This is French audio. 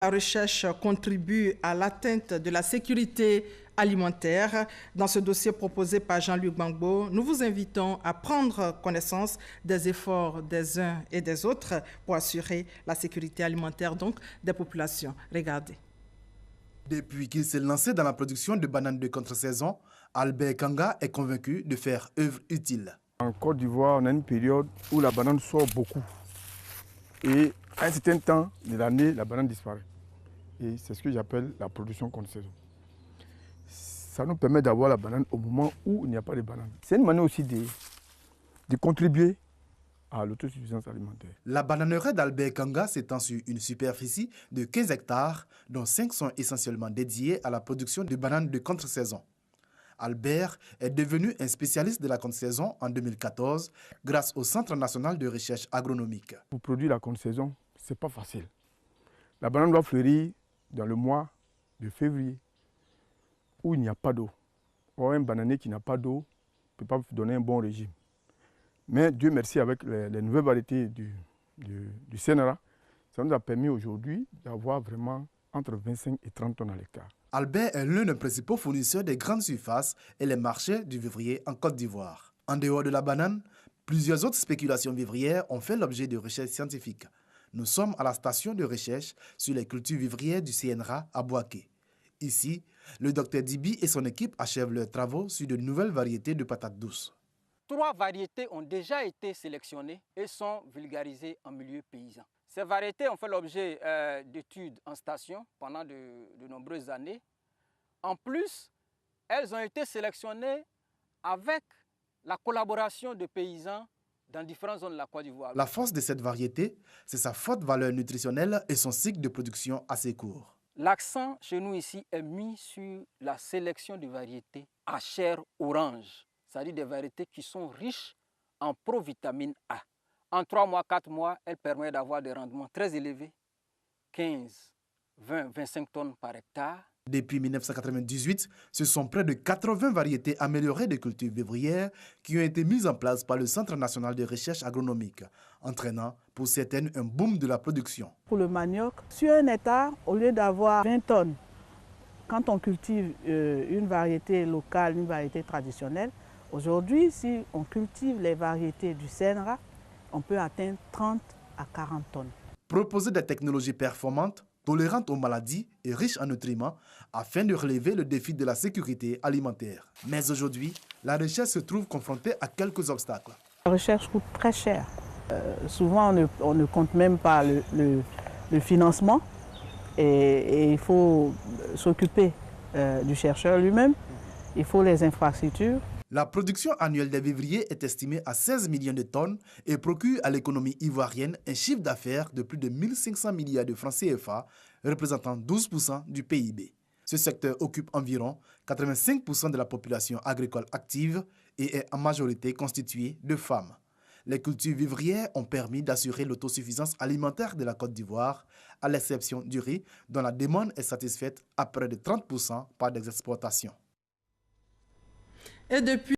La recherche contribue à l'atteinte de la sécurité alimentaire. Dans ce dossier proposé par Jean-Luc Gbangbo, nous vous invitons à prendre connaissance des efforts des uns et des autres pour assurer la sécurité alimentaire donc des populations. Regardez. Depuis qu'il s'est lancé dans la production de bananes de contre-saison, Albert Kanga est convaincu de faire œuvre utile. En Côte d'Ivoire, on a une période où la banane sort beaucoup. Et à un certain temps de l'année, la banane disparaît. Et c'est ce que j'appelle la production contre-saison. Ça nous permet d'avoir la banane au moment où il n'y a pas de banane. C'est une manière aussi de contribuer à l'autosuffisance alimentaire. La bananeraie d'Albert Kanga s'étend sur une superficie de 15 hectares, dont 5 sont essentiellement dédiés à la production de bananes de contre-saison. Albert est devenu un spécialiste de la contre-saison en 2014 grâce au Centre national de recherche agronomique. Pour produire la contre-saison, ce n'est pas facile. La banane doit fleurir dans le mois de février où il n'y a pas d'eau. Or, un bananier qui n'a pas d'eau ne peut pas donner un bon régime. Mais Dieu merci, avec les nouvelles variétés du CNRA, ça nous a permis aujourd'hui d'avoir vraiment entre 25 et 30 tonnes à l'hectare. Albert est l'un des principaux fournisseurs des grandes surfaces et les marchés du vivrier en Côte d'Ivoire. En dehors de la banane, plusieurs autres spéculations vivrières ont fait l'objet de recherches scientifiques. Nous sommes à la station de recherche sur les cultures vivrières du CNRA à Bouaké. Ici, le Dr Dibi et son équipe achèvent leurs travaux sur de nouvelles variétés de patates douces. 3 variétés ont déjà été sélectionnées et sont vulgarisées en milieu paysan. Ces variétés ont fait l'objet d'études en station pendant de nombreuses années. En plus, elles ont été sélectionnées avec la collaboration de paysans dans différentes zones de la Côte d'Ivoire. La force de cette variété, c'est sa forte valeur nutritionnelle et son cycle de production assez court. L'accent chez nous ici est mis sur la sélection de variétés à chair orange, c'est-à-dire des variétés qui sont riches en provitamine A. En 3 mois, 4 mois, elles permettent d'avoir des rendements très élevés, 15, 20, 25 tonnes par hectare. Depuis 1998, ce sont près de 80 variétés améliorées de cultures vivrières qui ont été mises en place par le Centre national de recherche agronomique, entraînant pour certaines un boom de la production. Pour le manioc, sur un hectare, au lieu d'avoir 20 tonnes, quand on cultive une variété locale, une variété traditionnelle, aujourd'hui, si on cultive les variétés du CNRA, on peut atteindre 30 à 40 tonnes. Proposer des technologies performantes, tolérantes aux maladies et riches en nutriments afin de relever le défi de la sécurité alimentaire. Mais aujourd'hui, la recherche se trouve confrontée à quelques obstacles. La recherche coûte très cher. Souvent, on ne compte même pas le financement et il faut s'occuper du chercheur lui-même. Il faut les infrastructures. La production annuelle des vivriers est estimée à 16 millions de tonnes et procure à l'économie ivoirienne un chiffre d'affaires de plus de 1500 milliards de francs CFA, représentant 12% du PIB. Ce secteur occupe environ 85% de la population agricole active et est en majorité constitué de femmes. Les cultures vivrières ont permis d'assurer l'autosuffisance alimentaire de la Côte d'Ivoire, à l'exception du riz, dont la demande est satisfaite à près de 30% par des exportations. Et depuis